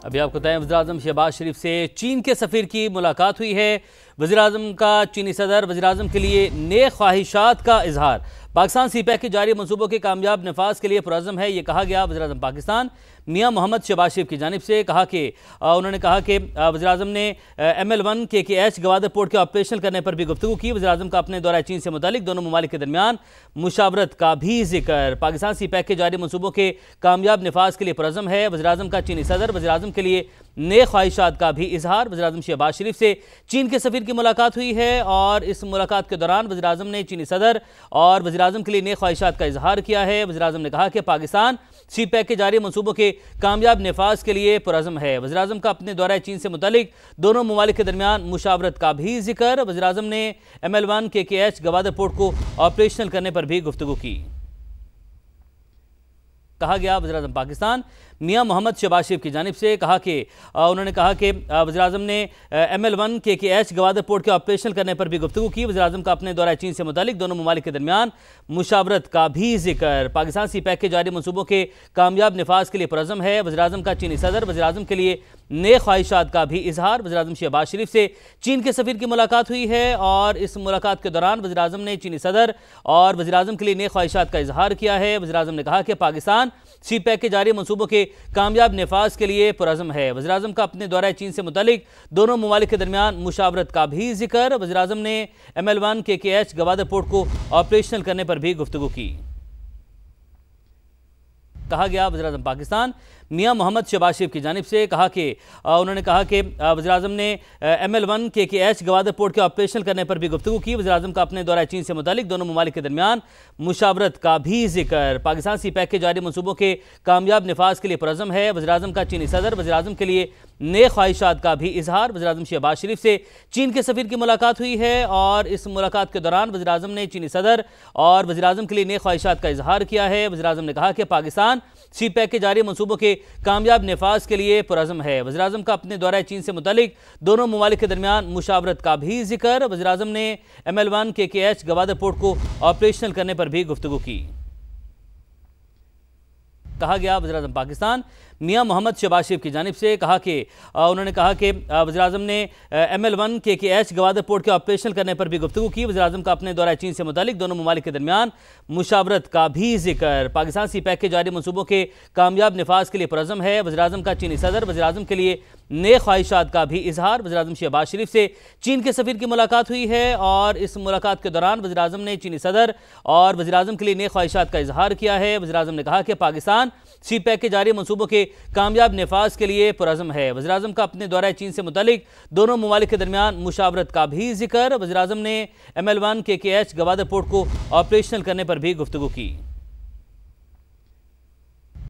ابھی آپ کو بتائیں وزیراعظم شہباز شریف سے چین کے سفیر کی ملاقات ہوئی ہے۔ وزیراعظم کا چینی صدر وزیراعظم کے لیے نیک خواہشات کا اظہار۔ پاکستان سی پیک کے جاری منصوبوں کے کامیاب نفاذ کے لیے پرعزم ہے، یہ کہا گیا وزیراعظم پاکستان میاں محمد شہباز شریف کی جانب سے۔ انہوں نے کہا کہ وزیراعظم نے ML1 KKH گوادر پورٹ کے آپریشنل کرنے پر بھی گفتگو کی۔ وزیراعظم کا اپنے دورہ چین سے متعلق دونوں ممالک کے درمیان مشاورت کا بھی ذکر۔ پاکستان سی پیک کے جاری منصوبوں کے کامیاب نفاذ کے لیے پرعزم ہے، وزیراعظم کا چینی صدر وزیراعظم کے لیے نیک خواہشات کا بھی اظہار۔ وزیراعظم شہباز شریف سے چین کے سفیر کی ملاقات ہوئی ہے اور اس ملاقات کے دوران وزیراعظم نے چینی صدر اور وزیراعظم کے لیے نیک خواہشات کا اظہار کیا ہے۔ وزیراعظم نے کہا کہ پاکستان سی پیک کے جاری منصوبوں کے کامیاب نفاذ کے لیے پرعزم ہے۔ وزیراعظم کا اپنے دورہ چین سے متعلق دونوں ممالک کے درمیان مشاورت کا بھی ذکر۔ وزیراعظم نے ML1 KKH گوادر پورٹ کو آپریشنل کرنے پر بھی گفتگو کی۔ کہا گیا وزیراعظم پاکستان میاں محمد شہباز شریف کی جانب سے انہوں نے کہا کہ وزیراعظم نے ML1 KKH گوادر پورٹ کے آپریشنل کرنے پر بھی گفتگو کی۔ وزیراعظم کا اپنے دورہ چین سے متعلق دونوں ممالک کے درمیان مشاورت کا بھی ذکر۔ پاکستان سی پیک کے جاری منصوبوں کے کامیاب نفاذ کے لیے پرعزم ہے، وزیراعظم کا چینی صدر وزیراعظم کے لیے نیک خواہشات کا بھی اظہار۔ وزیراعظم شہباز شریف سے چین کے سفیر کی ملاقات ہوئی ہے اور اس ملاقات کے دوران وزیراعظم نے چینی صدر اور وزیراعظم کے لیے نیک خواہشات کا اظہار کیا ہے۔ وزیراعظم نے کہا کہ پاکستان سی پیک کے جاری منصوبوں کے کامیاب نفاذ کے لیے پرعزم ہے، وزیراعظم کا اپنے دورہ چین سے متعلق دونوں ممالک کے درمیان مشاورت کا بھی ذکر۔ وزیراعظم نے ML1 KKH گوادر پورٹ کو آپریشنل کرنے پر بھی گفتگو کی۔ کہا گیا وزیراعظم پاکستان میاں محمد شہباز شریف کی جانب سے انہوں نے کہا کہ وزیراعظم نے ML1 KKH گوادر پورٹ کے آپریشنل کرنے پر بھی گفتگو کی۔ وزیراعظم کا اپنے دورہ چین سے متعلق دونوں ممالک کے درمیان مشاورت کا بھی ذکر۔ پاکستان سی پیک کے جاری منصوبوں کے کامیاب نفاذ کے لیے پرعزم ہے، وزیراعظم کا چینی صدر وزیراعظم کے لیے نیک خواہشات کا بھی اظہار۔ وزیراعظم شہباز شریف سے چین کے سفیر کی ملاقات ہوئی ہے اور اس ملاقات کے دوران وزیراعظم نے چینی صدر اور وزیراعظم کے لیے نیک خواہشات کا اظہار کیا ہے۔ وزیراعظم نے کہا کہ پاکستان سی پیک کے جاری منصوبوں کے کامیاب نفاذ کے لیے پرعزم ہے، وزیراعظم کا اپنے دورہ چین سے متعلق دونوں ممالک کے درمیان مشاورت کا بھی ذکر۔ وزیراعظم نے ML1 KKH گوادر پورٹ کو آپریشنل کرنے پر بھی گفتگو کی۔ کہا گیا وزیراعظم پاکستان میاں محمد شہباز شریف کی جانب سے انہوں نے کہا کہ وزیراعظم نے ML1 KKH گوادر پورٹ کے آپریشنل کرنے پر بھی گفتگو کی۔ وزیراعظم کا اپنے دورہ چین سے متعلق دونوں ممالک کے درمیان مشاورت کا بھی ذکر۔ پاکستان سی پیک کے جاری منصوبوں کے کامیاب نفاذ کے لیے پرعزم ہے، وزیراعظم کا چینی صدر وزیراعظم کے لیے نیک خواہشات کا بھی اظہار۔ وزیراعظم شہباز شریف سے چین کے سفیر کی ملاقات ہوئی ہے اور اس ملاقات کے دوران وزیراعظم نے چینی صدر اور وزیراعظم کے لیے نیک خواہشات کا اظہار کیا ہے۔ وزیراعظم نے کہا کہ پاکستان سی پیک کے جاری منصوبوں کے کامیاب نفاذ کے لیے پرعزم ہے، وزیراعظم کا اپنے دورہ چین سے متعلق دونوں ممالک کے درمیان مشاورت کا بھی ذکر۔ وزیراعظم نے ML1 KKH گوادر پورٹ کو آپریشنل کرنے پر بھی گفتگو کی۔